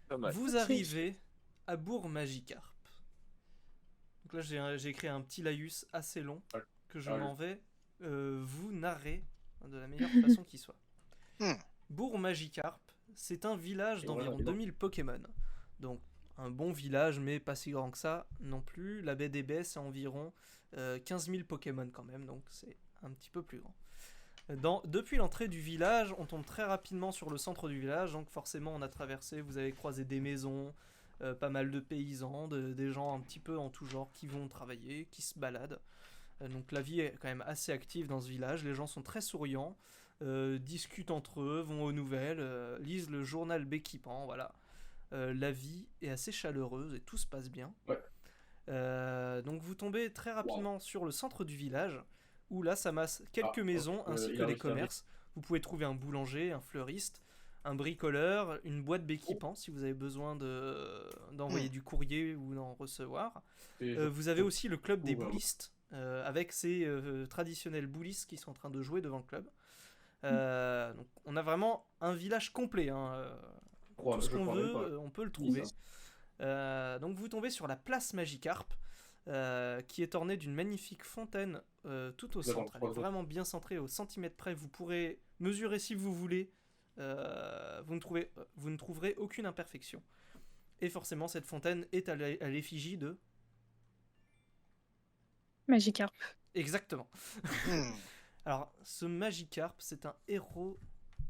Pas mal. Vous Ok. arrivez à Bourg-Magikarp. Donc là, j'ai écrit un petit laïus assez long que je m'en vais vous narrer de la meilleure façon qui soit. Hmm. Bourg-Magikarp, c'est un village d'environ 2000 Pokémon. Donc un bon village, mais pas si grand que ça non plus. La baie des baies, c'est environ 15 000 Pokémon quand même, donc c'est un petit peu plus grand. Depuis l'entrée du village, on tombe très rapidement sur le centre du village, donc forcément on a traversé, vous avez croisé des maisons, pas mal de paysans, des gens un petit peu en tout genre qui vont travailler, qui se baladent. Donc la vie est quand même assez active dans ce village, les gens sont très souriants, discutent entre eux, vont aux nouvelles, lisent le journal Béquipan, voilà. La vie est assez chaleureuse et tout se passe bien. Donc vous tombez très rapidement sur le centre du village, où là ça masse quelques maisons ainsi que des commerces. Vous pouvez trouver un boulanger, un fleuriste, un bricoleur, une boîte Béquipan si vous avez besoin d'envoyer du courrier ou d'en recevoir. Vous avez aussi le club des boulistes, avec ces traditionnels boulistes qui sont en train de jouer devant le club. Donc on a vraiment un village complet, hein. Tout ce qu'on veut, on peut le trouver. Donc vous tombez sur la place Magikarp, qui est ornée d'une magnifique fontaine tout au centre. Elle est vraiment bien centrée au centimètre près. Vous pourrez mesurer si vous voulez. Vous ne trouverez aucune imperfection. Et forcément, cette fontaine est à l'effigie de... Magikarp. Exactement. Alors, ce Magikarp, c'est un héros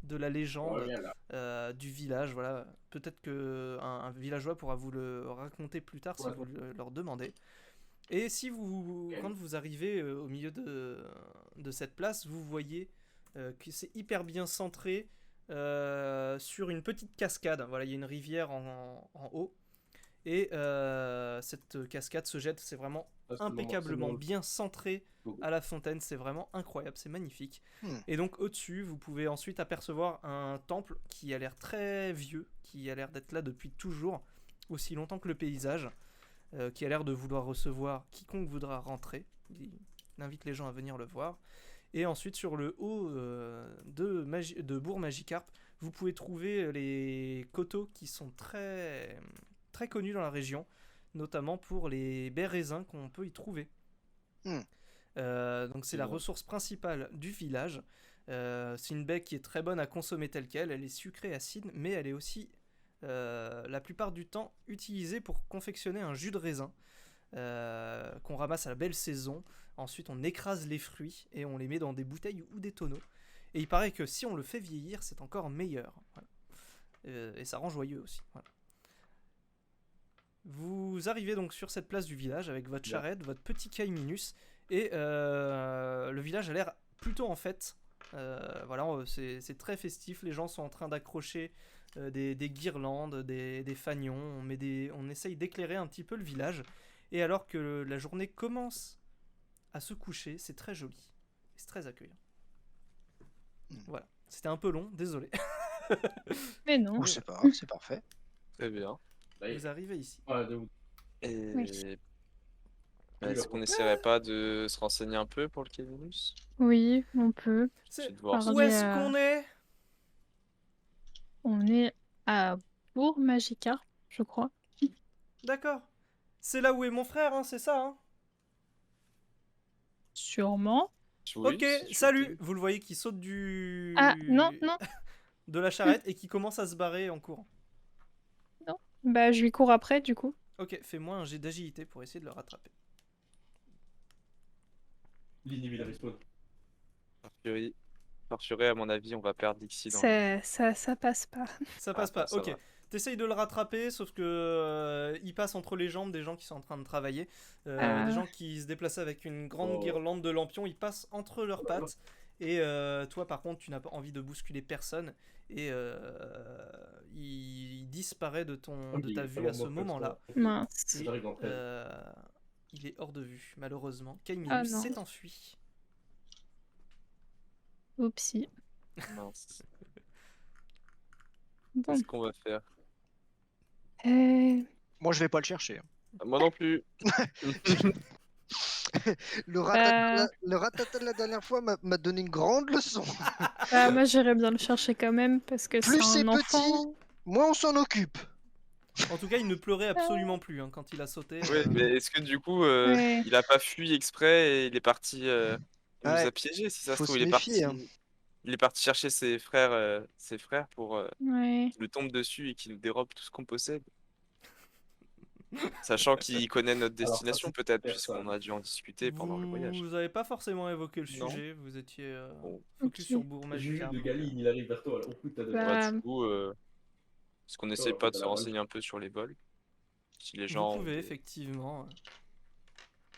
de la légende du village. Voilà. Peut-être qu'un villageois pourra vous le raconter plus tard si vous leur demandez. Et si quand vous arrivez au milieu de cette place, vous voyez que c'est hyper bien centré sur une petite cascade. Voilà, il y a une rivière en haut. Et cette cascade se jette, c'est vraiment impeccablement bien centré à la fontaine, c'est vraiment incroyable, c'est magnifique. Et donc au-dessus, vous pouvez ensuite apercevoir un temple qui a l'air très vieux, qui a l'air d'être là depuis toujours, aussi longtemps que le paysage, qui a l'air de vouloir recevoir quiconque voudra rentrer. Il invite les gens à venir le voir. Et ensuite, sur le haut de Bourg-Magikarp, vous pouvez trouver les coteaux qui sont très, très connus dans la région, notamment pour les baies raisins qu'on peut y trouver. Donc c'est la ressource principale du village. C'est une baie qui est très bonne à consommer telle qu'elle. Elle est sucrée, acide, mais elle est aussi la plupart du temps utilisée pour confectionner un jus de raisin qu'on ramasse à la belle saison. Ensuite on écrase les fruits et on les met dans des bouteilles ou des tonneaux. Et il paraît que si on le fait vieillir, c'est encore meilleur. Voilà. Et ça rend joyeux aussi. Voilà. Vous arrivez donc sur cette place du village avec votre charrette, votre petit Kaiminus, et le village a l'air plutôt en fête. Voilà, c'est très festif, les gens sont en train d'accrocher des guirlandes, des fanions, on essaye d'éclairer un petit peu le village, et alors que la journée commence à se coucher, c'est très joli, c'est très accueillant. Voilà, c'était un peu long, désolé. Mais non. C'est pas grave, c'est parfait. Très bien. Vous arrivez ici. Et... Oui. Est-ce qu'on n'essaierait pas de se renseigner un peu pour le Kaiminus? Oui, on peut. Où est-ce qu'on est? On est à Bourg-Magikarp, je crois. D'accord. C'est là où est mon frère, hein, c'est ça, hein? Sûrement. Oui, ok, salut. Vous le voyez qui saute Ah, non, non. de la charrette et qui commence à se barrer en courant. Non. Bah, je lui cours après, du coup. Ok, fais-moi un jet d'agilité pour essayer de le rattraper. Par furie, à mon avis, on va perdre Dixie dans ça passe pas. Ça passe pas, ok. T'essayes de le rattraper, sauf que il passe entre les jambes des gens qui sont en train de travailler. Des gens qui se déplaçaient avec une grande guirlande de lampions, ils passent entre leurs pattes. Et toi, par contre, tu n'as pas envie de bousculer personne. Et il disparaît de ta vue à ce moment-là. Mince. Il est hors de vue, malheureusement. Kaiminus s'est enfui. Oupsie. Mince. Bon. Qu'est-ce qu'on va faire? Moi, je vais pas le chercher. Moi non plus. Le ratata de la dernière fois m'a donné une grande leçon. Moi, j'irais bien le chercher quand même parce que Plus c'est un enfant. petit, moins on s'en occupe. En tout cas, il ne pleurait absolument plus hein, quand il a sauté. Ouais, mais est-ce que du coup, Ouais. il a pas fui exprès et il est parti, il nous Ouais, a piégés, si ça se faut trouve, se méfier, hein. il est parti chercher ses frères pour Ouais. qu'il nous tombe dessus et qu'il nous dérobe tout ce qu'on possède. Sachant qu'il connaît notre Alors ça, destination c'est peut-être, personne. puisqu'on a dû en discuter pendant le voyage. Vous avez pas forcément évoqué le Non. sujet, vous étiez Bon, focus Ok. sur Bourg Juju Magikarp. de donc, Galine, il arrive vers toi. Là. Oh putain, de Bah, du coup, est-ce qu'on essaie Oh, pas de t'as se la balle. renseigner un peu sur les vols? Si les vous gens pouvez effectivement.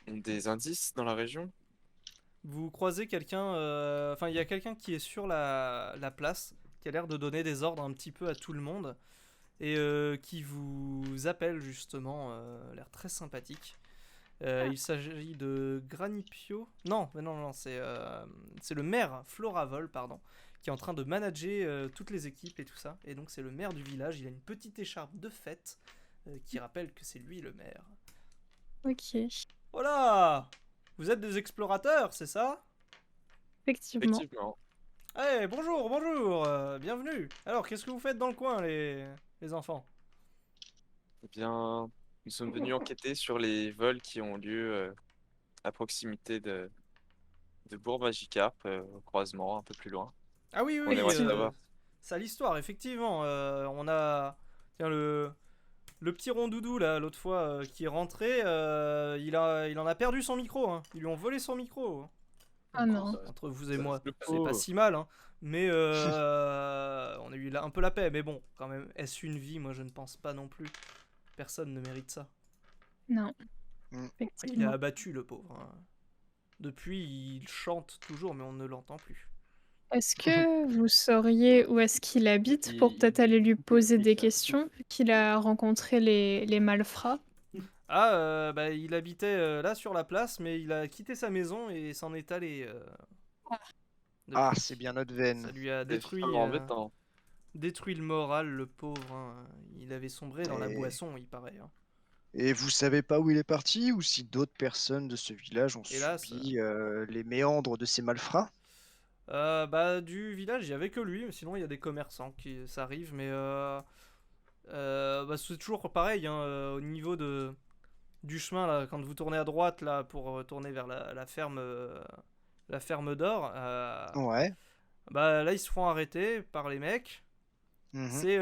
ont des indices dans la région? Vous croisez quelqu'un, enfin il y a quelqu'un qui est sur la place, qui a l'air de donner des ordres un petit peu à tout le monde, et qui vous appelle justement, l'air très sympathique. Il s'agit de Granipio. Non, mais non, c'est le maire Floravol, pardon, qui est en train de manager toutes les équipes et tout ça. Et donc c'est le maire du village, il a une petite écharpe de fête qui rappelle que c'est lui le maire. ok. Voilà! Vous êtes des explorateurs, c'est ça? Effectivement. Effectivement. Eh, bonjour, bienvenue. Alors, qu'est-ce que vous faites dans le coin, les enfants? Eh bien, nous sommes venus enquêter sur les vols qui ont lieu à proximité de Bourg-Magicarp, au croisement, un peu plus loin. Ah oui, On oui, aimerait savoir. ça l'histoire, effectivement. On a... Tiens, le petit rondoudou, là, l'autre fois, qui est rentré, il en a perdu son micro, hein. Ils lui ont volé son micro. Ah non. Entre vous et moi, Le c'est pauvre. pas si mal, hein. Mais on a eu un peu la paix. Mais bon, quand même, est-ce une vie? Moi, je ne pense pas non plus. Personne ne mérite ça. Non. Mm. Il est Effectivement. abattu, le pauvre, hein. Depuis, il chante toujours, mais on ne l'entend plus. Est-ce que vous sauriez où est-ce qu'il habite pour peut-être aller lui poser des questions, vu qu'il a rencontré les malfrats? Ah, bah, il habitait là sur la place, mais il a quitté sa maison et s'en est allé. Ah, Depuis. c'est bien notre Ça veine. lui a C'est détruit, extrêmement embêtant. détruit le moral, le pauvre, hein. Il avait sombré dans la Et- boisson, il paraît, hein. Et vous savez pas où il est parti ou si d'autres personnes de ce village ont Hélas. subi les méandres de ces malfrats? Bah, du village, il y avait que lui. Sinon, il y a des commerçants qui ça arrive, mais bah, c'est toujours pareil, hein, au niveau du chemin là, quand vous tournez à droite là pour tourner vers la ferme d'or. Ouais. Bah là, ils se font arrêter par les mecs. Mhm. C'est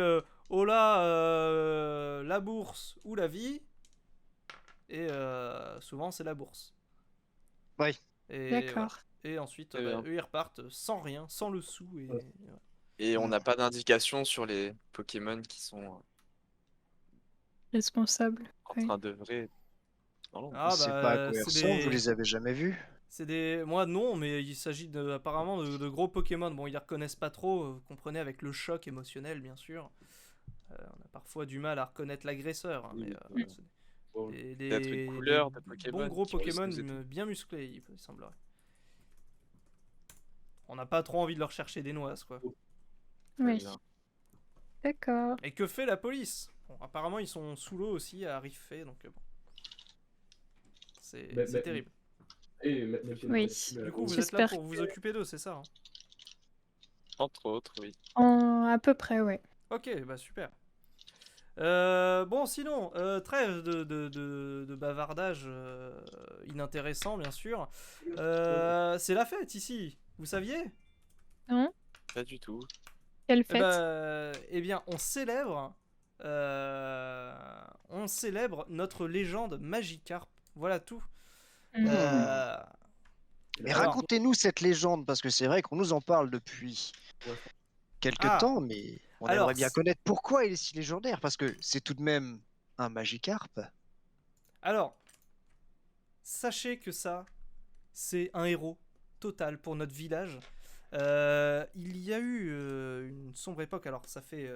oh là, la bourse ou la vie. Et souvent, c'est la bourse. Oui. Et, voilà. D'accord. Et ensuite, Très bah, bien. eux, ils repartent sans rien, sans le sou. Et, Ouais. voilà. Et on n'a pas d'indication sur les Pokémon qui sont Responsable. en Oui. train d'œuvrer dans l'ombre. Ah, C'est bah, pas à quoi ils c'est ressemblent, vous des... les avez jamais vus? C'est des... Moi, non, mais il s'agit apparemment de gros Pokémon. Bon, ils les reconnaissent pas trop, vous comprenez, avec le choc émotionnel, bien sûr. On a parfois du mal à reconnaître l'agresseur, hein, Oui, mais oui. c'est Bon, Peut-être une couleur de Pokémon bons gros qui risque Pokémon de nous bien musclés, il semblerait. On n'a pas trop envie de leur chercher des noises, quoi. Très Oui. bien. D'accord. Et que fait la police? Bon, apparemment, ils sont sous l'eau aussi, à Riffé, donc bon. C'est Mais- terrible. Et même si on Oui. a pas de- Du coup, vous êtes là J'espère pour vous occuper d'eux, c'est ça, hein? Entre autres, oui. À peu près, ouais. Ok, bah super. Bon, sinon, trêve de bavardage inintéressant, bien sûr. C'est la fête ici, vous saviez? Non? Pas du tout. Quelle Eh fête? eh bien, on célèbre notre légende Magikarp. Voilà tout. Hmm. Euh, Mais Alors- racontez-nous cette légende, parce que c'est vrai qu'on nous en parle depuis Ouais. quelque Ah. temps, mais on Alors, aimerait bien connaître pourquoi il est si légendaire, parce que c'est tout de même un Magikarp. Alors, sachez que ça, c'est un héros total pour notre village. Il y a eu une sombre époque, alors ça fait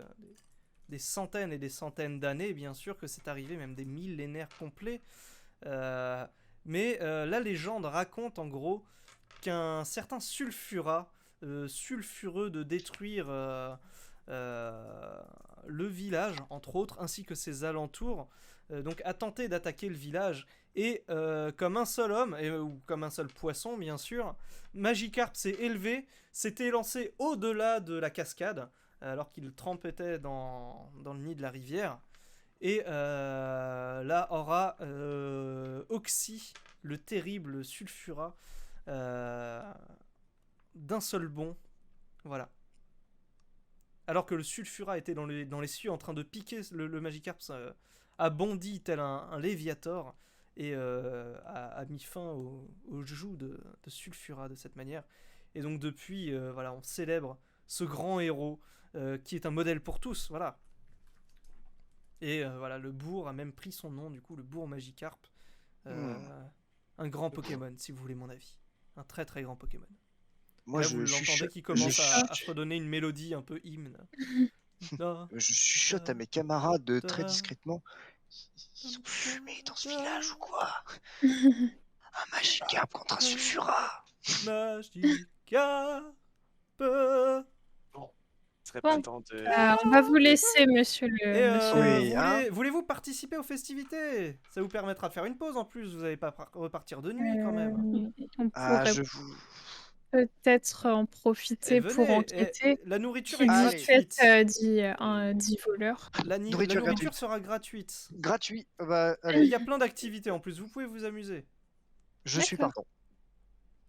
des centaines et des centaines d'années, bien sûr, que c'est arrivé, même des millénaires complets. Mais la légende raconte en gros qu'un certain Sulfura, sulfureux de détruire le village, entre autres, ainsi que ses alentours, donc a tenté d'attaquer le village. Et comme un seul homme, ou comme un seul poisson bien sûr, Magikarp s'est élevé, s'était lancé au-delà de la cascade, alors qu'il trempétait dans le nid de la rivière. Et là aura Oxy, le terrible Sulfura, d'un seul bond. Voilà. Alors que le Sulfura était dans les cieux en train de piquer le Magikarp, a bondi tel un Léviator et a mis fin au joug de Sulfura de cette manière. Et donc depuis, voilà, on célèbre ce grand héros qui est un modèle pour tous, voilà. Et voilà, le bourg a même pris son nom, du coup, le bourg Magikarp. Un grand Pokémon, si vous voulez mon avis. Un très très grand Pokémon. Moi, Là, vous l'entendez qui commence à se redonner une mélodie un peu hymne. je chuchote à mes camarades très discrètement. Ils sont fumés dans ce village ou quoi? Un Magikarp contre un Sulfura. Magikarp. Il serait Bon. pas temps de... On va vous laisser, monsieur Et Oui, hein. voulez-vous participer aux festivités? Ça vous permettra de faire une pause en plus, vous n'allez pas repartir de nuit quand même. On Ah, pourrait je vous... peut-être en profiter pour venez, enquêter. la nourriture Qui est dit gratuite. fête dit voleur. La Nourriture nourriture gratuite. sera gratuite. Gratuit. Bah, Et il allez, y a plein d'activités en plus, vous pouvez vous amuser. je suis D'accord.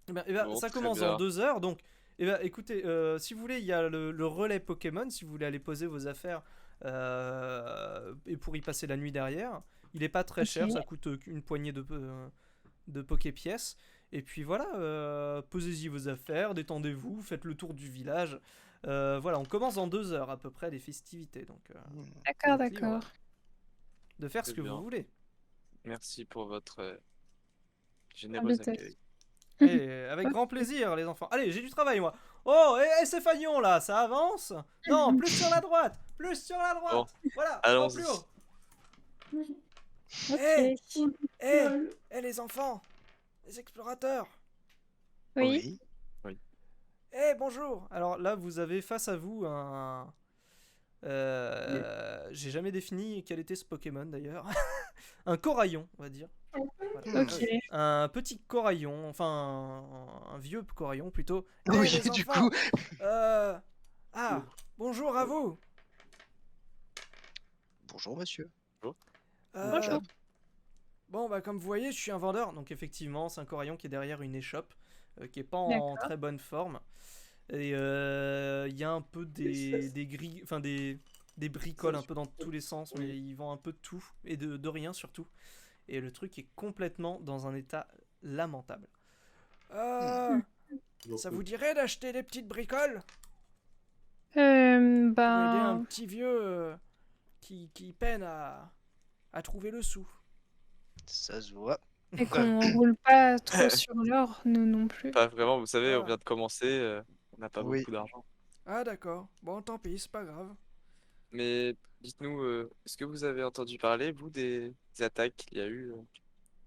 partant. Bon, ça très commence bien. dans 2 heures, donc écoutez, si vous voulez, il y a le relais Pokémon, si vous voulez aller poser vos affaires et pour y passer la nuit derrière. Il est pas très Ok. cher, ça coûte une poignée de Poké-pièces. Et puis voilà, posez-y vos affaires, détendez-vous, faites le tour du village. Voilà, on commence dans 2 heures à peu près les festivités, donc D'accord, vous êtes libre d'accord. de faire ce Très que bien. vous voulez. Merci pour votre de généreux test. accueil. Et avec grand plaisir, les enfants. Allez, j'ai du travail, moi. Oh, et c'est Fagnon, là, ça avance? Non, plus sur la droite. Plus sur la droite. Bon, Voilà, allons-y. encore plus haut. Ok. Les enfants, les explorateurs. Oui. Bonjour. Alors là, vous avez face à vous un... j'ai jamais défini quel était ce Pokémon, d'ailleurs. Un coraillon, on va dire. Voilà. Ok. Un petit coraillon, enfin un vieux coraillon plutôt. Oui, Les du enfants, coup. bonjour à vous. Bonjour, monsieur. Bonjour. Bon, bah comme vous voyez, je suis un vendeur. Donc effectivement, c'est un coraillon qui est derrière une échoppe, qui est pas en D'accord. très bonne forme. Et il y a un peu des grilles, enfin des bricoles un peu dans tous les sens, mais ils vendent un peu de tout et de rien surtout. Et le truc est complètement dans un état lamentable. Ça vous dirait d'acheter des petites bricoles pour aider un Ben, petit vieux qui peine à trouver le sou? Ça se voit. et qu'on roule pas trop sur l'or, nous non plus. Pas vraiment, vous savez, on Ah. vient de commencer, on n'a pas Oui. beaucoup d'argent. Ah d'accord, bon tant pis, c'est pas grave. Mais dites-nous, est-ce que vous avez entendu parler, vous, des attaques qu'il y a eu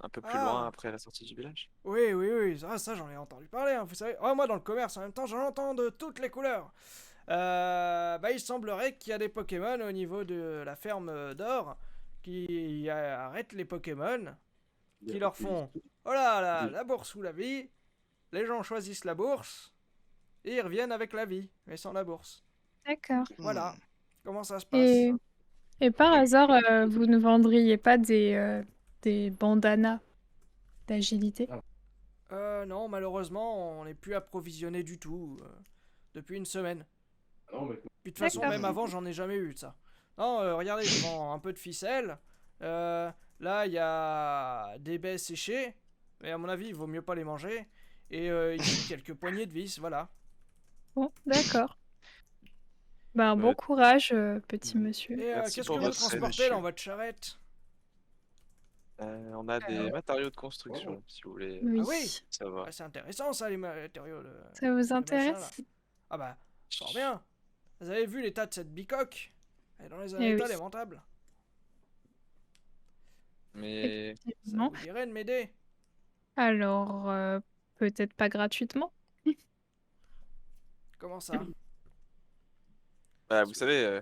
un peu plus loin après la sortie du village? Oui, ça j'en ai entendu parler, hein, vous savez. Oh, moi dans le commerce en même temps, j'en entends de toutes les couleurs. Il semblerait qu'il y a des Pokémon au niveau de la ferme d'or qui arrêtent les Pokémon, qui leur font oh là, la bourse ou la vie. Les gens choisissent la bourse et ils reviennent avec la vie, mais sans la bourse. D'accord. Voilà comment ça se passe. Et par hasard, vous ne vendriez pas des bandanas d'agilité? Non, malheureusement, on n'est plus approvisionné du tout depuis une semaine. Non, mais Puis de toute façon, D'accord. même avant, j'en ai jamais eu de ça. Non, regardez, je vends un peu de ficelle. Là, il y a des baies séchées, mais à mon avis, il vaut mieux pas les manger. Et ici, quelques poignées de vis, voilà. Bon, d'accord. Ben, bon Ouais. courage, petit monsieur. Et Merci qu'est-ce pour que vous votre transportez monsieur. dans votre charrette? On a des matériaux de construction, si vous voulez Oui. Ah oui, savoir. c'est intéressant ça, les matériaux. Ça vous machin, là. intéresse? Ah bah, fort bien. Vous avez vu l'état de cette bicoque? Elle est dans un Eh état oui. lamentable. Mais Ça Effectivement. vous dirait de m'aider? Alors, peut-être pas gratuitement? Comment ça? bah, vous savez,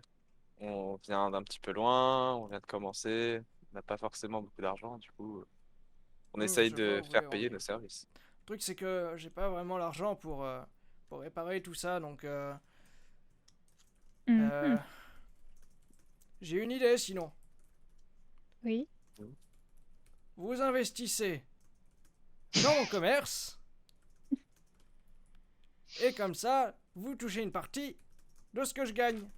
on vient d'un petit peu loin, on vient de commencer, on n'a pas forcément beaucoup d'argent, du coup, on essaye je de vois, faire oui, payer oui. nos services. Le truc, c'est que j'ai pas vraiment l'argent pour réparer tout ça, donc Mhm. j'ai une idée sinon. Oui. Vous investissez dans mon commerce. Et comme ça, vous touchez une partie de ce que je gagne.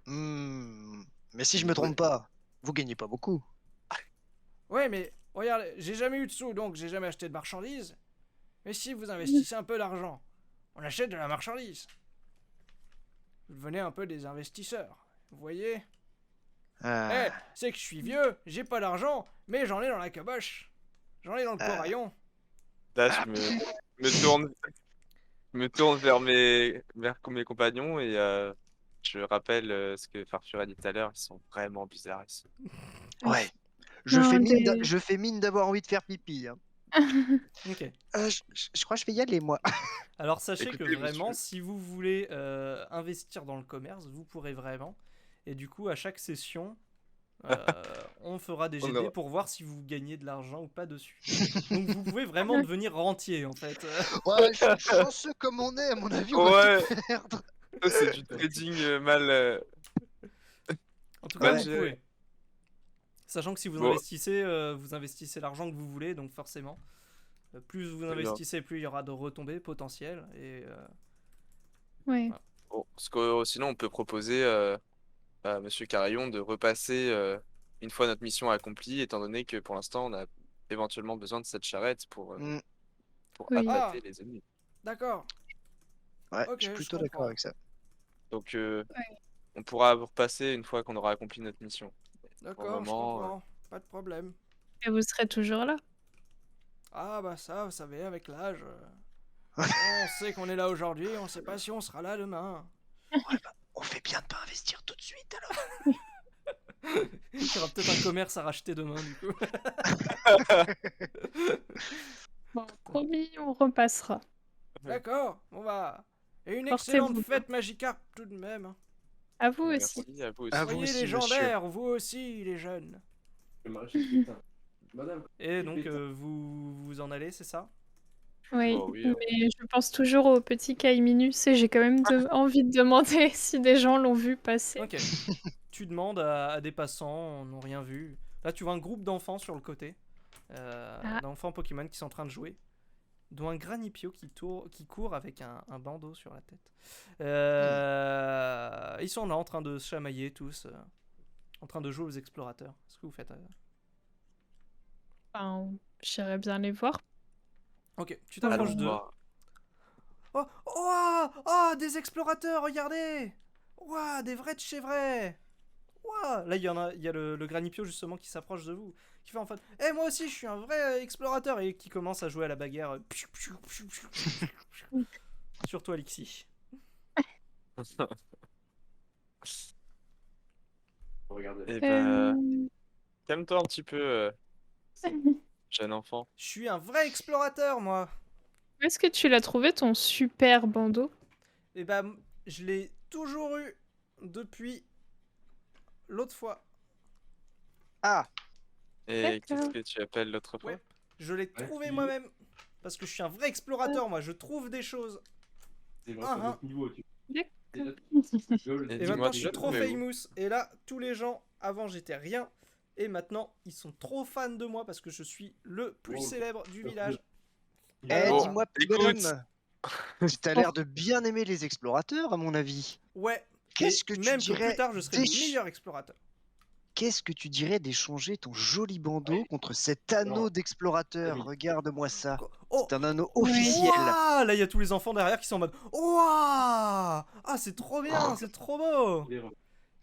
Mais si je me trompe pas, vous gagnez pas beaucoup. Ouais, mais regarde, j'ai jamais eu de sous, donc j'ai jamais acheté de marchandises. Mais si vous investissez un peu d'argent, on achète de la marchandise. Vous devenez un peu des investisseurs. Vous voyez? C'est que je suis vieux, j'ai pas d'argent, mais j'en ai dans la caboche. J'en ai dans le corayon. Là, je me tourne vers mes compagnons et je rappelle ce que Farfur a dit tout à l'heure. Ils sont vraiment bizarres ici. Ouais. Non, Je fais mine d'avoir envie de faire pipi. Hein. Ok. Je crois que je vais y aller, moi. Alors sachez Écoutez, que vraiment, monsieur. si vous voulez investir dans le commerce, vous pourrez vraiment. Et du coup, à chaque session, on fera des On jet de dés aura- pour voir si vous gagnez de l'argent ou pas dessus. Donc vous pouvez vraiment devenir rentier en fait. Ouais, je suis chanceux comme on est, à mon avis, on va Ouais, tout perdre. ça, c'est du trading En tout cas, mal vous géré. pouvez. Sachant que si vous Bon. vous investissez l'argent que vous voulez, donc forcément, plus vous bien. investissez, plus il y aura de retombées potentielles. Et Ouais. Bon, sinon, on peut proposer à Monsieur Carillon de repasser une fois notre mission accomplie, étant donné que pour l'instant, on a éventuellement besoin de cette charrette pour Oui. appâter les ennemis. d'accord. Ouais, Ok, je suis je plutôt comprends. d'accord avec ça. Donc, on pourra repasser une fois qu'on aura accompli notre mission. D'accord, je moment, comprends. Pas de problème. Et vous serez toujours là. Ah bah ça, vous savez, avec l'âge, on sait qu'on est là aujourd'hui, on sait pas si on sera là demain. On fait bien de pas investir tout de suite, alors. Il y aura peut-être un commerce à racheter demain du coup. Bon, promis, on repassera. D'accord, bon bah... Et une Portez-vous excellente bien. fête Magikarp tout de même. À vous aussi. Merci à vous aussi. À vous Soyez aussi, légendaires, vous aussi les jeunes. Le maréchal Pétain. Madame. Et qui donc Pétain vous vous en allez, c'est ça? Oui, Bon, oui, hein. mais je pense toujours au petit Kaiminus et j'ai quand même envie de demander si des gens l'ont vu passer. Ok. Tu demandes à des passants, n'ont rien vu. Là tu vois un groupe d'enfants sur le côté. D'enfants Pokémon qui sont en train de jouer. Dont un Granipio qui court avec un bandeau sur la tête. Ils sont là en train de se chamailler tous. En train de jouer aux explorateurs. Qu'est-ce que vous faites? Enfin, j'irais bien les voir. Ok, tu Allons t'approches d'eux. voir. Oh, oh, oh, des explorateurs, regardez! Ouah, des vrais de chez vrais! Ouah, là, il y a le Granipio justement qui s'approche de vous. Qui fait en fait, eh, moi aussi, je suis un vrai explorateur! Et qui commence à jouer à la bagarre. Surtout Alexis. Regardez. Eh ben, Euh, calme-toi un petit peu, jeune enfant. Je suis un vrai explorateur, moi! Où est-ce que tu l'as trouvé ton super bandeau? Et bah, je l'ai toujours eu depuis l'autre fois. Ah, Et qu'est-ce D'accord. que tu appelles l'autre fois? Ouais, je l'ai trouvé si. moi-même. Parce que je suis un vrai explorateur, moi, je trouve des choses. C'est vraiment Ah, notre niveau. Tu... D'accord. Et Et dis-moi, maintenant, je tu suis l'as trop trouvé où? famous. Et là, tous les gens, avant, j'étais rien. Et maintenant, ils sont trop fans de moi parce que je suis le plus Wow. célèbre du village. Bon, dis-moi, petit écoute. bonhomme. Tu as l'air de bien aimer les explorateurs, à mon avis. Ouais. Qu'est-ce Et que tu même que dirais plus tard, je serai le meilleur explorateur. Qu'est-ce que tu dirais d'échanger ton joli bandeau contre cet anneau Non. d'explorateur? Oui. Regarde-moi ça. Oh! C'est un anneau Ouais. officiel. Ouah, là, il y a tous les enfants derrière qui sont en mode Ouah! Ah, c'est trop bien, c'est trop beau!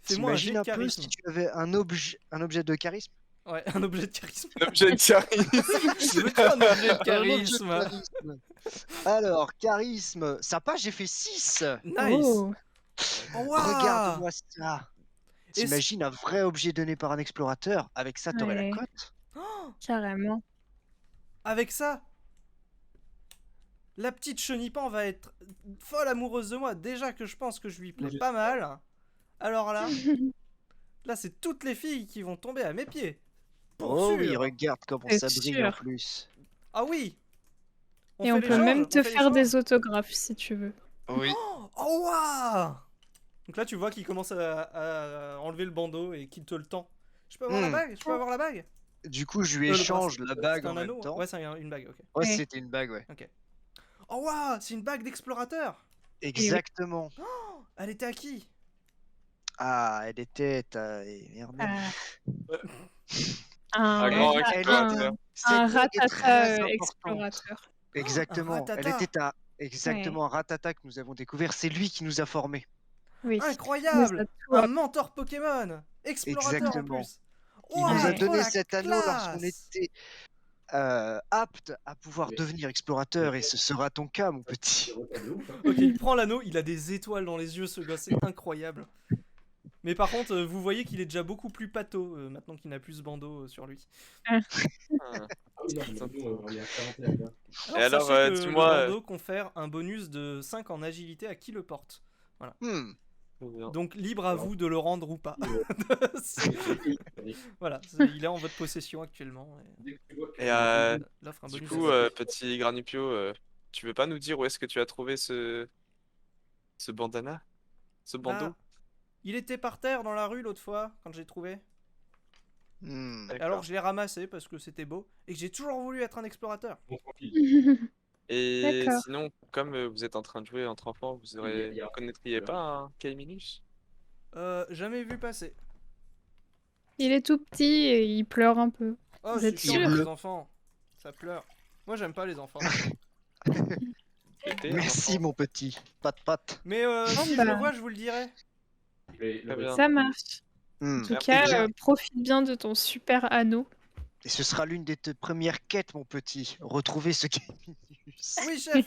Fais-moi un jet T'imagines de un peu charisme. si tu avais un objet de charisme? Ouais, un objet de charisme. L'objet de charisme. Je veux pas un objet de Un objet de charisme. charisme. Alors, charisme, sympa, j'ai fait 6. Nice. Oh, Ouah! Regarde-moi ça. Et T'imagines un vrai objet donné par un explorateur? Avec ça, t'aurais la ouais, cote. carrément. Avec ça, la petite Chenipan va être folle amoureuse de moi. Déjà que je pense que je lui plais pas mal. Alors là, c'est toutes les filles qui vont tomber à mes pieds. Pour Oh sûr. oui, regarde comment C'est ça brille en sûr. plus. Ah oui. Et on fait peut l'échange, même on te fait faire l'échange. des autographes si tu veux. Oui. Oh waouh. Donc là, tu vois qu'il commence à enlever le bandeau et qu'il te le tend. Je peux avoir la Hmm. bague? Je peux avoir la bague? Du coup, je lui Le échange bracelet. la bague C'est en un même anneau? temps. Ouais, c'est une bague, ok. Ouais, Ouais. c'était une bague, ouais. Ok. Oh waouh, c'est une bague d'explorateur! Exactement. Oh, elle était à qui? Ah, elle était... Merde. Ah. Un grand Un, explorateur. un Cette bague est très ratata importante. explorateur. Exactement. Un Elle ratata. était à... Exactement, un ratata que nous avons découvert. C'est lui qui nous a formés. Oui. Il nous a Incroyable! tout Un mentor Pokémon! Explorateur en Exactement. plus! Il Ouah, nous a Ouais. trop donné la cet anneau lorsqu'on classe! était apte à pouvoir devenir explorateur, et ce sera ton cas, mon petit. Ok, il prend l'anneau, il a des étoiles dans les yeux, ce gosse, c'est incroyable. Mais par contre, vous voyez qu'il est déjà beaucoup plus pâteau maintenant qu'il n'a plus ce bandeau sur lui. Ah. Ah oui, non, mais nous, on est à 41 gars. Alors, Et alors, sachez que le dis-moi, bandeau confère un bonus de 5 en agilité à qui le porte. Hmm. Donc libre à vous de le rendre ou pas. Voilà, il est en votre possession actuellement. Et Il offre un du bonus coup, de 5. petit Granupio, tu veux pas nous dire où est-ce que tu as trouvé ce bandana? Ce bandeau? Bah, il était par terre dans la rue l'autre fois quand j'ai trouvé. Hmm. Et alors que je l'ai ramassé parce que c'était beau et que j'ai toujours voulu être un explorateur. Et D'accord. sinon, comme vous êtes en train de jouer entre enfants, vous connaîtriez pas un K-Minus? Jamais vu passer. Il est tout petit et il pleure un peu. Oh, Vous c'est êtes chiant sûr? les enfants. Ça pleure. Moi j'aime pas les enfants. T'étais un Merci, enfant? mon petit. Pat pat. Mais si je bah. le vois, je vous le dirai. Très bien. Ça marche. En Hmm. tout Merci cas, bien. profite bien de ton super anneau. Et ce sera l'une des premières quêtes, mon petit. Retrouver ce K-Minus. Oui, chef.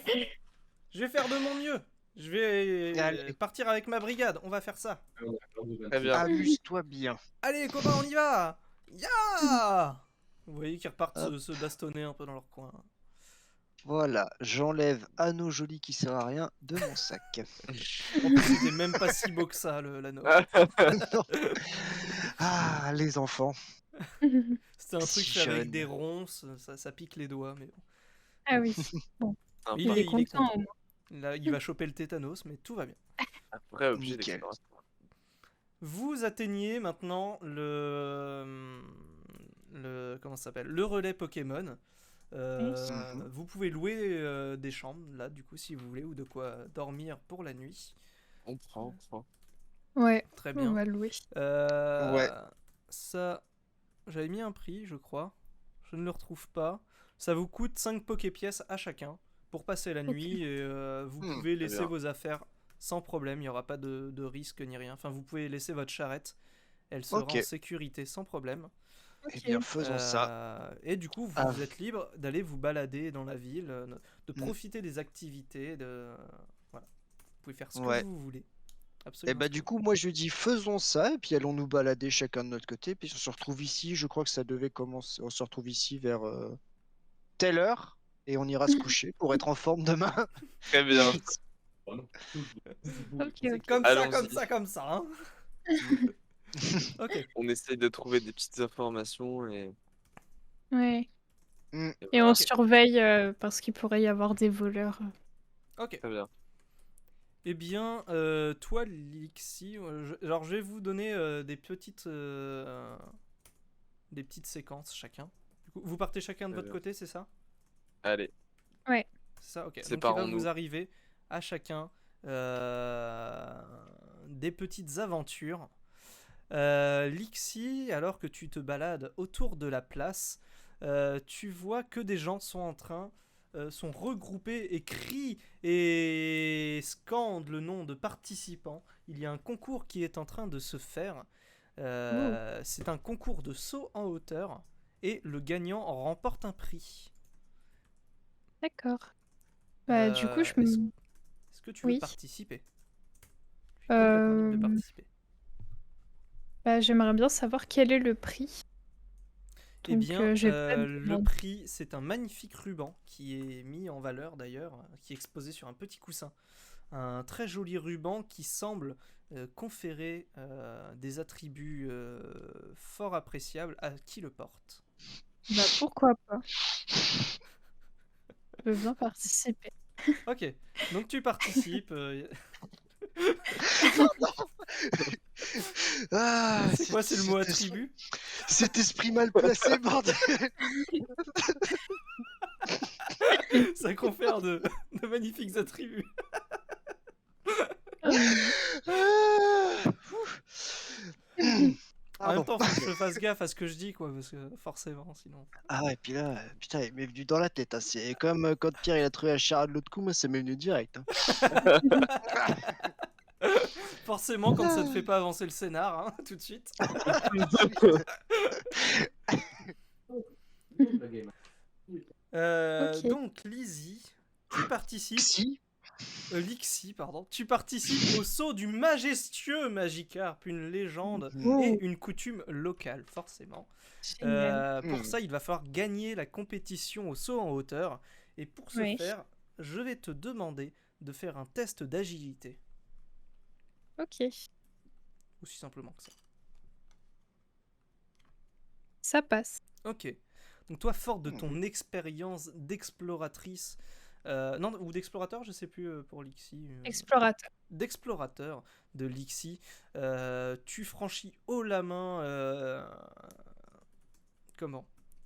Je vais faire de mon mieux. Je vais Allez. partir avec ma brigade. On va faire ça. Très bien. Amuse-toi bien. Allez, copains, on y va. Ya. Vous voyez qu'ils repartent se bastonner un peu dans leur coin. Voilà, j'enlève anneau joli qui sert à rien de mon sac. En plus, c'était même pas si beau que ça, l'anneau. Non. Ah, les enfants. C'était un truc Si fait avec jeune. des ronces. Ça pique les doigts, mais bon. Ah oui. Un Il est content au moins. Là, il va choper le tétanos, mais tout va bien. vrai objet Nickel. d'exploration. Vous atteignez maintenant comment ça s'appelle? Le relais Pokémon. Vous pouvez louer des chambres là, du coup, si vous voulez, ou de quoi dormir pour la nuit. On prend. Ouais, Très on bien. va louer. Ouais. Ça, j'avais mis un prix, je crois. Je ne le retrouve pas. Ça vous coûte 5 Poképièces à chacun pour passer la nuit et vous pouvez laisser bien. vos affaires sans problème. Il n'y aura pas de risque ni rien. Enfin, vous pouvez laisser votre charrette. Elle sera Ok. en sécurité sans problème. Eh bien, faisons ça. Et du coup, vous Ah. êtes libre d'aller vous balader dans la ville, de Mm. profiter des activités. Voilà. Vous pouvez faire ce Ouais. que vous voulez. Et Absolument. bah ce que du vous coup, moi je dis faisons ça, et puis allons nous balader chacun de notre côté, puis on se retrouve ici, je crois que ça devait commencer, on se retrouve ici vers telle heure, et on ira se coucher pour être en forme demain. Très bien. Ok, C'est ok. comme Allons-y. ça, hein. Ok. On essaye de trouver des petites informations et Ouais. Mm. Et on Ok. surveille parce qu'il pourrait y avoir des voleurs. Ok. très bien. Eh bien, toi, Lixi, alors je vais vous donner des petites séquences chacun. Du coup, vous partez chacun de Très votre bien. côté, c'est ça? Allez. C'est ça, ok. Donc il va Séparons-nous. vous arriver à chacun des petites aventures. Lixi, alors que tu te balades autour de la place, tu vois que des gens sont regroupés et crient et scandent le nom de participants. Il y a un concours qui est en train de se faire. C'est un concours de saut en hauteur et le gagnant remporte un prix. D'accord. Bah, du coup, je me. Est-ce que tu veux Oui. participer? Je suis complètement libre de participer. Bah, j'aimerais bien savoir quel est le prix. Eh Donc, bien, j'ai pas de le demande. prix, c'est un magnifique ruban qui est mis en valeur d'ailleurs, qui est exposé sur un petit coussin. Un très joli ruban qui semble conférer des attributs fort appréciables à qui le porte. Bah, pourquoi pas? Je veux bien participer. Ok, donc tu participes. Ah, C'est quoi, c'est le mot c'était- attribut? Cet esprit mal placé, bordel. Ça confère de magnifiques attributs. Ah, Ah, En même Pardon. temps, faut que je fasse gaffe à ce que je dis, quoi, parce que forcément, sinon. Ah et puis là, putain, il m'est venu dans la tête. Hein. C'est comme quand Pierre il a trouvé la charade de l'autre coup, moi ça m'est venu direct. Hein. Forcément, quand ça te fait pas avancer le scénar, hein, tout de suite. Ok. Donc, Lizzie, tu participes. Lixie, pardon. Tu participes au saut du majestueux Magikarp, une légende et une coutume locale, forcément. Génial. Pour ça, il va falloir gagner la compétition au saut en hauteur. Et pour ce Oui. faire, je vais te demander de faire un test d'agilité. Ok. Aussi simplement que ça. Ça passe. Ok. Donc toi, forte de ton expérience d'exploratrice, non, ou d'explorateur, je sais plus pour Lixie. Explorateur. D'explorateur de Lixie, tu franchis haut la main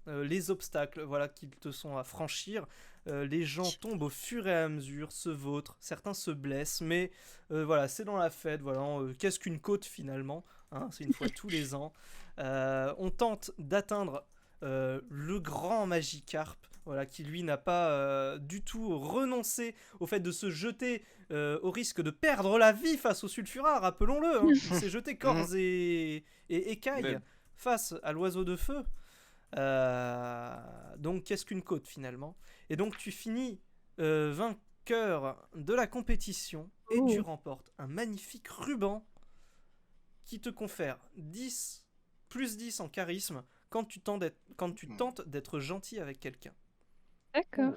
les obstacles, voilà, qui te sont à franchir. Les gens tombent au fur et à mesure, se vautrent, certains se blessent, mais voilà, c'est dans la fête. Voilà, qu'est-ce qu'une côte finalement, hein, c'est une fois tous les ans. On tente d'atteindre le grand Magikarp, voilà, qui lui n'a pas du tout renoncé au fait de se jeter au risque de perdre la vie face au Sulfurat, rappelons-le. Hein. Il s'est jeté corps et écailles Même. face à l'oiseau de feu. Donc qu'est-ce qu'une côte finalement? Et donc tu finis vainqueur de la compétition et tu remportes un magnifique ruban qui te confère 10 plus 10 en charisme quand tu tentes d'être gentil avec quelqu'un. D'accord.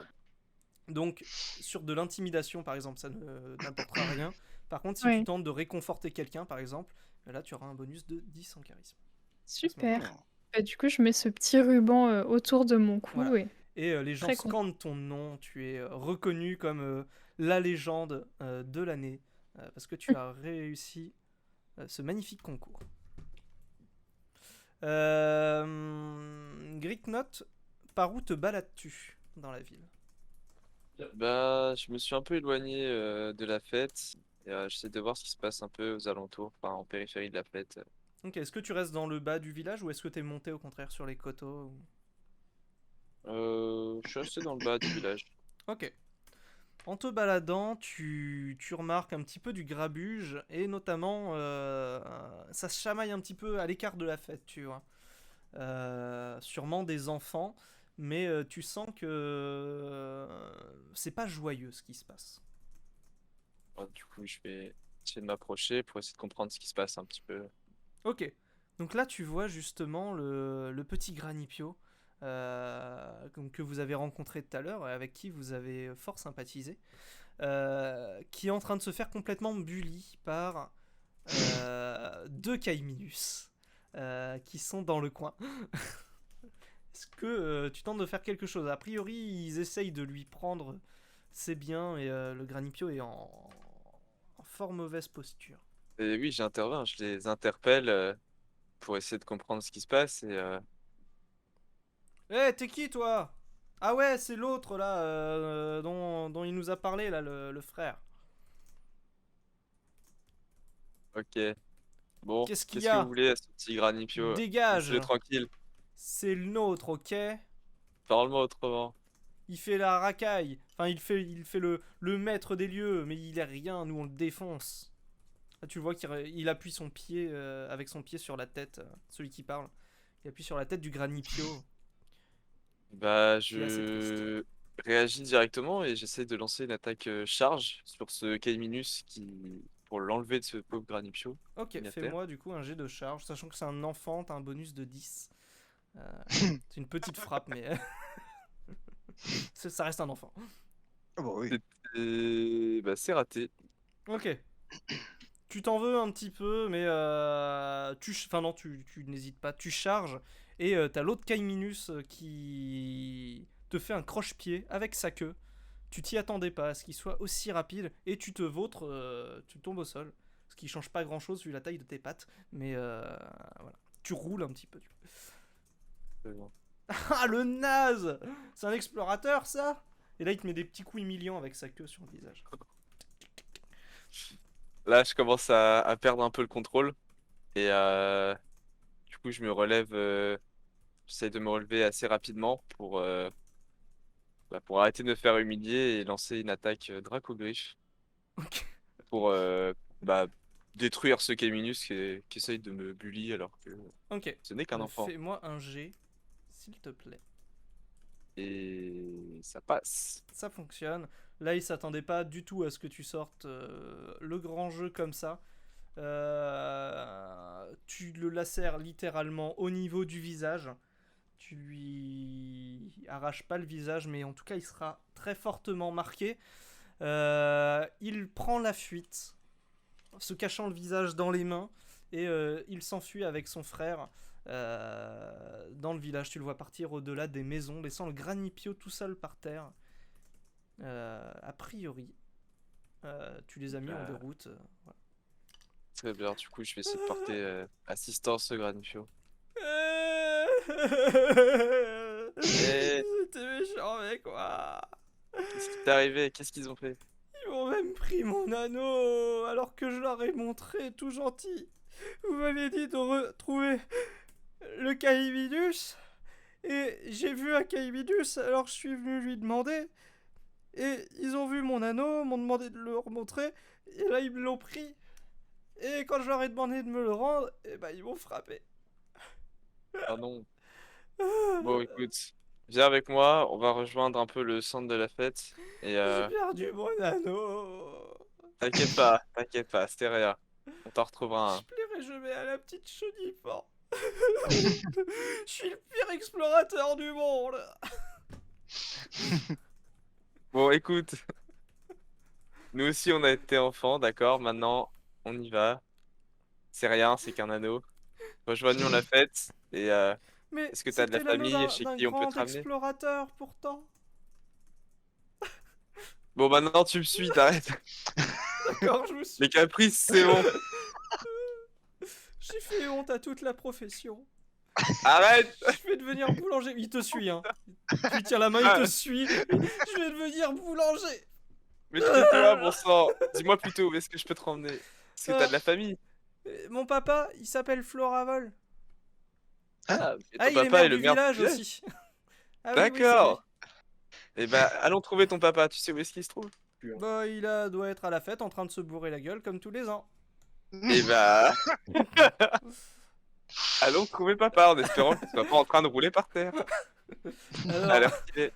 Donc sur de l'intimidation par exemple, ça n'apportera rien. Par contre, si Ouais. tu tentes de réconforter quelqu'un par exemple, là tu auras un bonus de 10 en charisme. Super. Bah, du coup, je mets ce petit ruban autour de mon cou. Voilà. Et... Et les gens Très content. scandent ton nom, tu es reconnu comme la légende de l'année, parce que tu as réussi ce magnifique concours. Gricknote, par où te balades-tu dans la ville? Bah, je me suis un peu éloigné de la fête. Et, j'essaie de voir ce qui se passe un peu aux alentours, enfin en périphérie de la fête. Ok, est-ce que tu restes dans le bas du village ou est-ce que tu es monté au contraire sur les coteaux? Je suis resté dans le bas du village. Ok. En te baladant, tu remarques un petit peu du grabuge et notamment ça se chamaille un petit peu à l'écart de la fête, tu vois. Sûrement des enfants, mais tu sens que c'est pas joyeux ce qui se passe. Ouais, du coup, je vais essayer de m'approcher pour essayer de comprendre ce qui se passe un petit peu. Ok, donc là tu vois justement le petit Granipio que vous avez rencontré tout à l'heure et avec qui vous avez fort sympathisé, qui est en train de se faire complètement bully par deux Caiminus qui sont dans le coin. Est-ce que tu tentes de faire quelque chose? A priori, ils essayent de lui prendre ses biens et le Granipio est en fort mauvaise posture. Et oui, j'interviens, je les interpelle pour essayer de comprendre ce qui se passe. Et T'es qui toi? Ah ouais, c'est l'autre là dont il nous a parlé là, le frère. ok. Bon, Qu'est-ce qu'il y qu'est-ce que vous a? voulez à ce petit granipio? Dégage! Laissez-le tranquille. C'est le nôtre, ok? Parle-moi autrement. Il fait la racaille. Enfin, il fait le maître des lieux, mais il est rien, nous on le défonce. Là, tu vois qu'il appuie son pied avec son pied sur la tête, celui qui parle. Il appuie sur la tête du Granipio. Bah, Qui est assez triste. je réagis directement et j'essaie de lancer une attaque charge sur ce Kaiminus pour l'enlever de ce pauvre Granipio. Ok, mis à terre. fais-moi du coup un jet de charge, sachant que c'est un enfant, t'as un bonus de 10. C'est une petite frappe, mais ça reste un enfant. Ah bah oui. Et bah, c'est raté. Ok. Tu t'en veux un petit peu, mais tu n'hésites pas, tu charges et t'as l'autre Kaiminus qui te fait un croche-pied avec sa queue. Tu t'y attendais pas à ce qu'il soit aussi rapide et tu te vautres, tu tombes au sol. Ce qui change pas grand chose vu la taille de tes pattes, mais voilà. Tu roules un petit peu. Ah, le naze! C'est un explorateur, ça? Et là, il te met des petits coups humiliants avec sa queue sur le visage. Là, je commence à perdre un peu le contrôle. Et du coup, je me relève. J'essaie de me relever assez rapidement pour arrêter de me faire humilier et lancer une attaque Draco-Griffe Ok. pour bah, détruire ce Caminus qui essaye de me bully alors que Ok. ce n'est qu'un enfant. Fais-moi un G, s'il te plaît. Et ça passe. Ça fonctionne. Là, il s'attendait pas du tout à ce que tu sortes le grand jeu comme ça. Tu le lacères littéralement au niveau du visage. Tu lui arraches pas le visage, mais en tout cas, il sera très fortement marqué. Il prend la fuite, se cachant le visage dans les mains, et il s'enfuit avec son frère dans le village. Tu le vois partir au-delà des maisons, laissant le Granipio tout seul par terre. A priori, tu les as mis en déroute. Voilà. Très bien, du coup, je vais essayer de porter assistance au Granifio. C'était méchant avec moi. Qu'est-ce qui t'est arrivé? Qu'est-ce qu'ils ont fait? Ils m'ont même pris mon anneau alors que je leur ai montré tout gentil. Vous m'aviez dit de retrouver le Caïmidus. Et j'ai vu un Caïmidus, alors je suis venu lui demander. Et ils ont vu mon anneau, m'ont demandé de le remontrer. Et là, ils me l'ont pris. Et quand je leur ai demandé de me le rendre, et ben ils m'ont frappé. Ah non. Bon, écoute, viens avec moi, on va rejoindre un peu le centre de la fête. Et J'ai perdu mon anneau. t'inquiète pas, c'était rien. On t'en retrouvera un. Je plairai jamais à la petite Chenipan. Je suis le pire explorateur du monde. Bon, écoute, nous aussi on a été enfants, d'accord? Maintenant, on y va. C'est rien, c'est qu'un anneau. Rejoignons la fête. Et Mais est-ce que t'as de la c'était l'anneau famille chez d'un qui on peut te grand ramener? explorateur pourtant. Bon, maintenant tu me suis, t'arrêtes. D'accord, je me suis. Les caprices, c'est bon. J'ai fait honte à toute la profession. Arrête! Je vais devenir boulanger. Il te suit, hein. Tu lui tiens la main, il te suit. Je vais devenir boulanger. Mais tais-toi, bon sang. Dis-moi plutôt, où est-ce que je peux te ramener? Est-ce que t'as de la famille? Mon papa, il s'appelle Floravol. Ah, et Ah, ton il est papa maire est le du maire village du village? aussi. Ah oui, oui, c'est D'accord. Eh ben, allons trouver ton papa. Tu sais où est-ce qu'il se trouve? lui. Bah, doit être à la fête en train de se bourrer la gueule comme tous les ans. Eh ben, allons trouver papa en espérant qu'il soit pas en train de rouler par terre. Alors, Alors qu'il est.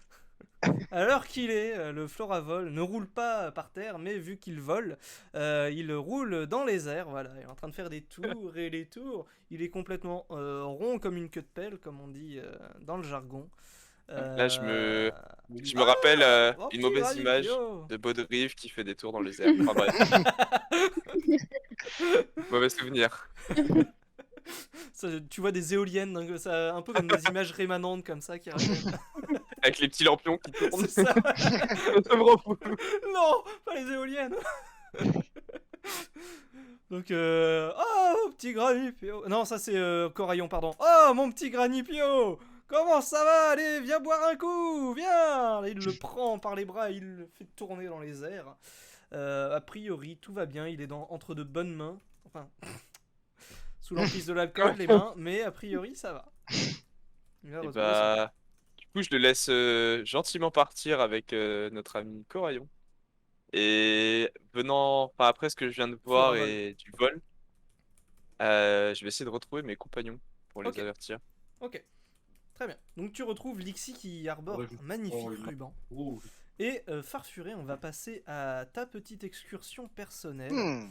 à l'heure qu'il est, le Floravol ne roule pas par terre, mais vu qu'il vole, il roule dans les airs. Voilà, il est en train de faire des tours et des tours. Il est complètement rond comme une queue de pelle, comme on dit dans le jargon. Là, je me rappelle mon une petit mauvaise image Granipio. de Baudrive qui fait des tours dans les airs. Enfin bref, mauvais souvenir. Ça, tu vois des éoliennes, hein, ça, un peu comme des images rémanentes comme ça qui reviennent. Avec les petits lampions qui tournent. C'est ça. Ça me rend fou. Non, pas les éoliennes. Donc, oh, petit Granipio. Non, ça c'est Coraillon, pardon. Oh, mon petit Granipio. Comment ça va? Allez, viens boire un coup, viens. Et il le prend par les bras, il le fait tourner dans les airs. A priori, tout va bien, il est entre de bonnes mains. Enfin, sous l'emprise de l'alcool, les mains, mais a priori, ça va. Il va Et retrouver son- bah, du coup, je le laisse gentiment partir avec notre ami Coraillon. Et enfin, après ce que je viens de voir Floravol. et du vol, je vais essayer de retrouver mes compagnons pour les Ok. avertir. Ok, très bien. Donc tu retrouves Lixi qui arbore Ouais, un magnifique oh, il- ruban. Oh, Et Farfuré, on va passer à ta petite excursion personnelle. Hmm.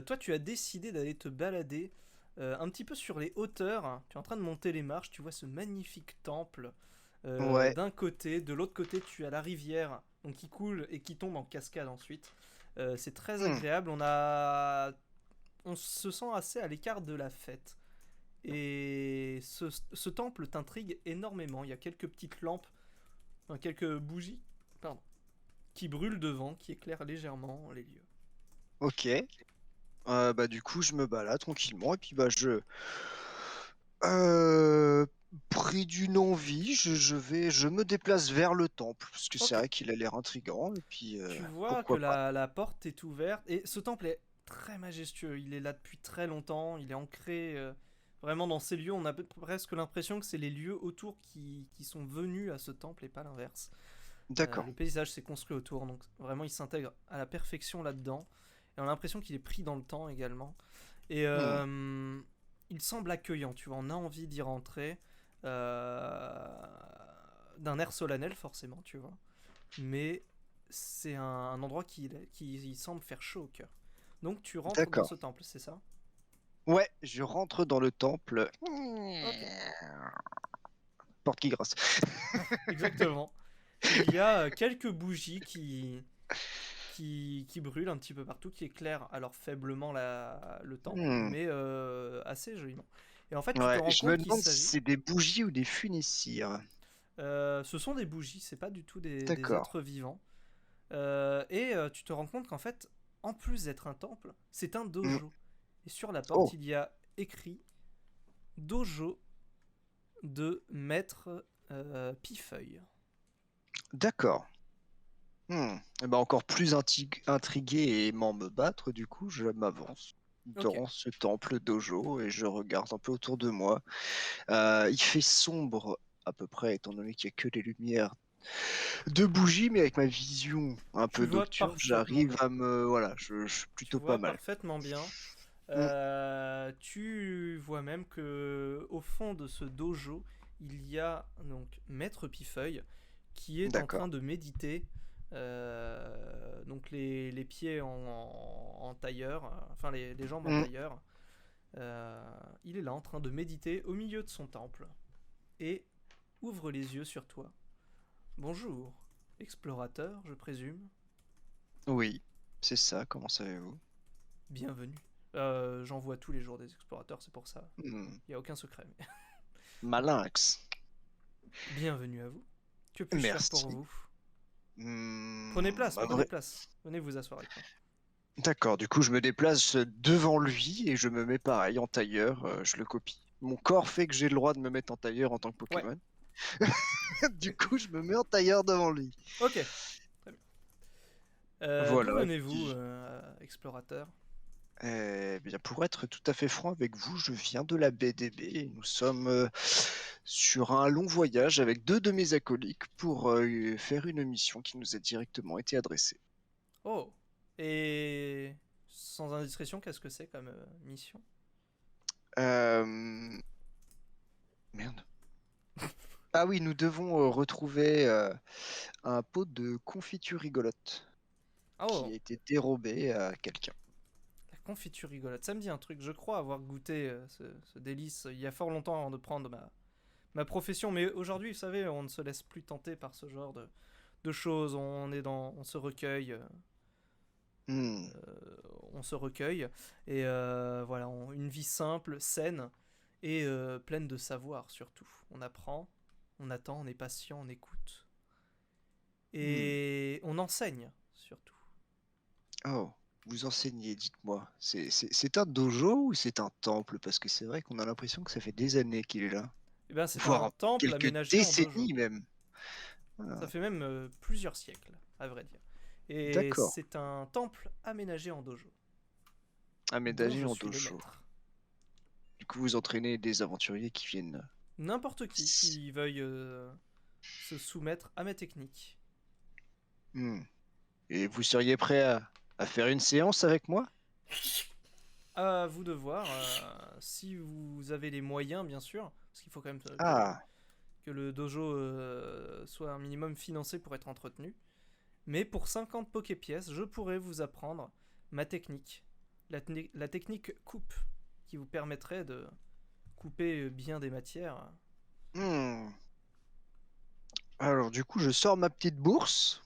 Toi, tu as décidé d'aller te balader un petit peu sur les hauteurs. Tu es en train de monter les marches, tu vois ce magnifique temple Ouais. d'un côté. De l'autre côté, tu as la rivière donc, qui coule et qui tombe en cascade ensuite. C'est très agréable. On se sent assez à l'écart de la fête. Et ce temple t'intrigue énormément. Il y a quelques petites lampes, enfin, quelques bougies, pardon, qui brûlent devant, qui éclairent légèrement les lieux. Ok. Bah du coup je me balade tranquillement et puis bah Pris d'une envie, je me déplace vers le temple, parce que c'est Ok. vrai qu'il a l'air intriguant, et puis Tu vois que pourquoi pas. la porte est ouverte et ce temple est très majestueux. Il est là depuis très longtemps. Il est ancré vraiment dans ces lieux. On a presque l'impression que c'est les lieux autour qui sont venus à ce temple et pas l'inverse. D'accord. Le paysage s'est construit autour, donc vraiment il s'intègre à la perfection là-dedans. Et on a l'impression qu'il est pris dans le temps également. Et Hmm. il semble accueillant, tu vois, on a envie d'y rentrer. D'un air solennel forcément, tu vois. Mais c'est un endroit qui semble faire chaud au cœur. Donc tu rentres dans D'accord. ce temple, c'est ça? Ouais, je rentre dans le temple. Ok, Porte qui grasse. exactement. Il y a quelques bougies qui brûlent un petit peu partout, qui éclairent alors faiblement le temple, Hmm. mais assez joliment. Et en fait, tu te Ouais, rends je me compte qu'il demande si s'agit. c'est des bougies ou des funicières. Ce sont des bougies, c'est pas du tout des D'accord. êtres vivants. Tu te rends compte qu'en fait, en plus d'être un temple, c'est un Hmm. dojo. Et sur la porte, Oh, il y a écrit dojo de maître Pifeuille. d'accord. Eh ben, encore plus intrigué et aimant me battre, du coup, je m'avance Ok. dans ce temple dojo et je regarde un peu autour de moi. Il fait sombre à peu près, étant donné qu'il n'y a que les lumières de bougies, mais avec ma vision un Tu peu vois nocturne, parfaitement j'arrive bien. à me... Voilà, je suis Tu plutôt pas vois mal. parfaitement bien. Hmm, Tu vois même que au fond de ce dojo, il y a donc Maître Pifeuille qui est en train d'accord. de méditer. Donc les pieds en tailleur, enfin les jambes en Hmm, tailleur. Il est là en train de méditer au milieu de son temple et ouvre les yeux sur toi. Bonjour, explorateur, je présume. oui, c'est ça, comment savez-vous? Bienvenue. J'en vois tous les jours des explorateurs, c'est pour ça. Hmm, Il n'y a aucun secret. Malinx. Bienvenue à vous. Que puis-je faire pour Merci. vous? Prenez place, Bah, prenez place. Venez vous asseoir avec moi. d'accord, du coup, je me déplace devant lui et je me mets pareil en tailleur, je le copie. Mon corps fait que j'ai le droit de me mettre en tailleur en tant que Ouais, Pokémon. Du coup, je me mets en tailleur devant lui. ok. Très bien. D'où Voilà. venez-vous, explorateur? Bien, pour être tout à fait franc avec vous, je viens de la BDB et nous sommes sur un long voyage avec deux de mes acolytes pour faire une mission qui nous a directement été adressée. Oh. Et sans indiscrétion, qu'est-ce que c'est comme mission? Euh, Merde. Ah oui, nous devons retrouver un pot de confiture rigolote qui Oh, a été dérobé à quelqu'un. la confiture rigolote. Ça me dit un truc. Je crois avoir goûté ce délice il y a fort longtemps avant de prendre ma profession. Mais aujourd'hui, vous savez, on ne se laisse plus tenter par ce genre de choses. On se recueille. Hmm, On se recueille. Et voilà, une vie simple, saine et pleine de savoir surtout. On apprend, on attend, on est patient, on écoute. hmm. Et on enseigne surtout. Oh, vous enseignez, dites-moi. C'est un dojo ou c'est un temple? Parce que c'est vrai qu'on a l'impression que ça fait des années qu'il est là. Et bien, c'est un Voire temple quelques aménagé en dojo. décennies même. Ça Ah, fait même plusieurs siècles, à vrai dire. Et d'accord. c'est un temple aménagé en dojo, dont Aménagé je en suis le dojo. maître. Du coup, vous entraînez des aventuriers qui viennent. N'importe qui veuille se soumettre à mes techniques. Hmm. Et vous seriez prêt à faire une séance avec moi? À vous de voir, si vous avez les moyens, bien sûr, parce qu'il faut quand même Ah, que le dojo soit un minimum financé pour être entretenu. Mais pour 50 Poképièces, je pourrais vous apprendre ma technique. La technique coupe, qui vous permettrait de couper bien des matières. hmm. Alors, du coup, je sors ma petite bourse.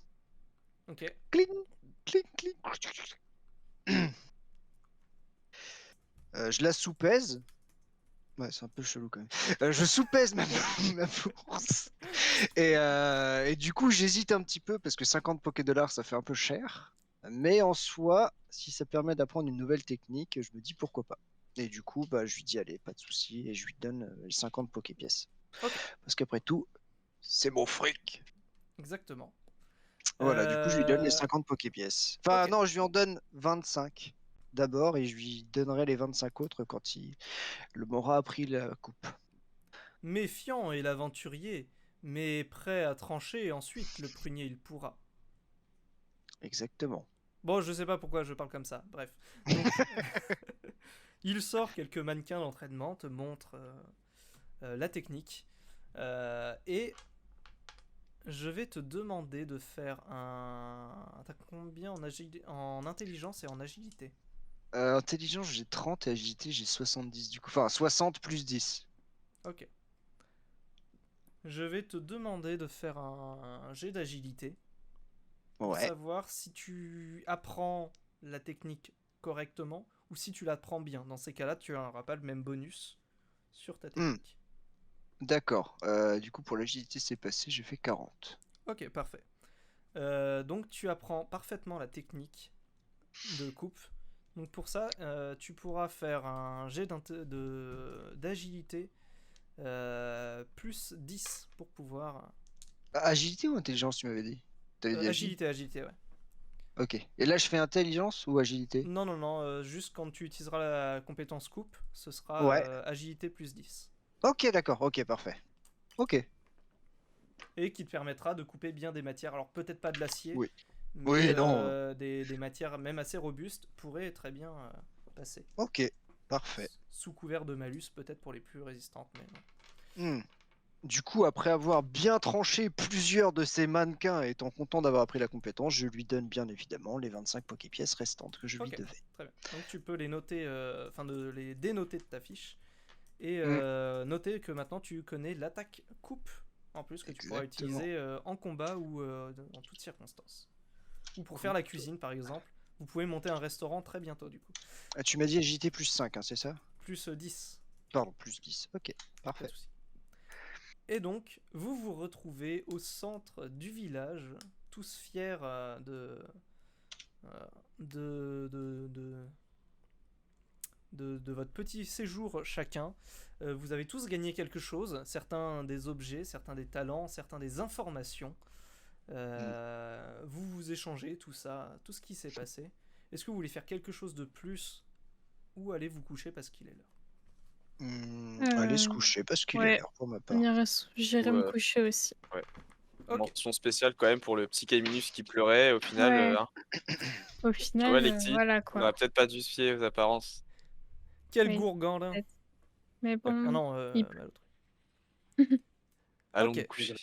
Ok. Cling, cling, cling. Je la soupèse. Ouais, c'est un peu chelou quand même. Je soupèse ma bourse. Et du coup, j'hésite un petit peu parce que 50 Poké-Dollars, ça fait un peu cher. Mais en soi, si ça permet d'apprendre une nouvelle technique, je me dis pourquoi pas. Et du coup, bah, je lui dis, allez, pas de souci, et je lui donne les 50 Poké-pièces. Ok. Parce qu'après tout, c'est mon fric. Exactement. Voilà, du coup, je lui donne les Euh, 50 Poképièces. Enfin, Ok. non, je lui en donne 25 d'abord et je lui donnerai les 25 autres quand le m'aura appris la coupe. Méfiant est l'aventurier, mais prêt à trancher ensuite le prunier il pourra. Exactement. Bon, je sais pas pourquoi je parle comme ça. Bref. Donc, il sort quelques mannequins d'entraînement, te montre la technique. Et je vais te demander de faire un. T'as combien en intelligence et en agilité? Intelligence, j'ai 30 et agilité, j'ai 70 du coup. Enfin, 60 plus 10. Ok. Je vais te demander de faire un jet d'agilité pour Ouais. savoir si tu apprends la technique correctement ou si tu l'apprends bien. Dans ces cas-là, tu n'auras pas le même bonus sur ta Hmm, technique. d'accord. Du coup, pour l'agilité, c'est passé, j'ai fait 40. Ok, parfait. Donc tu apprends parfaitement la technique de coupe. Donc pour ça, tu pourras faire un jet d'agilité plus 10 pour pouvoir... Agilité ou intelligence, tu m'avais dit? T'avais dit agilité? agilité, ouais. Ok. Et là, je fais intelligence ou agilité? Non, non, non, juste quand tu utiliseras la compétence coupe, ce sera Ouais. agilité plus 10. Ok, d'accord. Ok, parfait. Ok. Et qui te permettra de couper bien des matières. Alors peut-être pas de l'acier, Oui. mais Oui, non. des matières même assez robustes pourraient très bien passer. Ok, parfait. Sous couvert de malus, peut-être pour les plus résistantes, mais non. Hmm. Du coup, après avoir bien tranché plusieurs de ces mannequins et étant content d'avoir appris la compétence, je lui donne bien évidemment les 25 Poképièces restantes que je lui Ok, devais. très bien. Donc tu peux les noter, enfin de les dénoter de ta fiche et Hmm. noter que maintenant tu connais l'attaque coupe en plus que tu pourras Exactement. utiliser en combat ou en toutes circonstances. Ou pour faire la Coupe. cuisine par exemple. Vous pouvez monter un restaurant très bientôt du coup. Ah, tu m'as dit agilité plus 5, hein, c'est ça? Plus 10, Pardon, plus 10. Ok, pas de parfait. souci. Et donc, vous vous retrouvez au centre du village, tous fiers euh, de votre petit séjour chacun. Vous avez tous gagné quelque chose, certains des objets, certains des talents, certains des informations. Vous vous échangez tout ça, tout ce qui s'est passé. Est-ce que vous voulez faire quelque chose de plus ou allez vous coucher parce qu'il est l'heure? Allez se Euh, coucher parce qu'il est Ouais, l'heure pour ma on part. j'irai Ou, me coucher aussi. ouais. Ok. Mention spéciale quand même pour le petit Kaiminus qui pleurait. Au final, Ouais, hein. au Tu vois, final, Lexi, voilà on quoi. aurait peut-être pas dû se fier aux apparences. Quel Oui, gourgandin. peut-être. Mais Ah bon, non, il bah, l'autre. Allons nous Ok. coucher.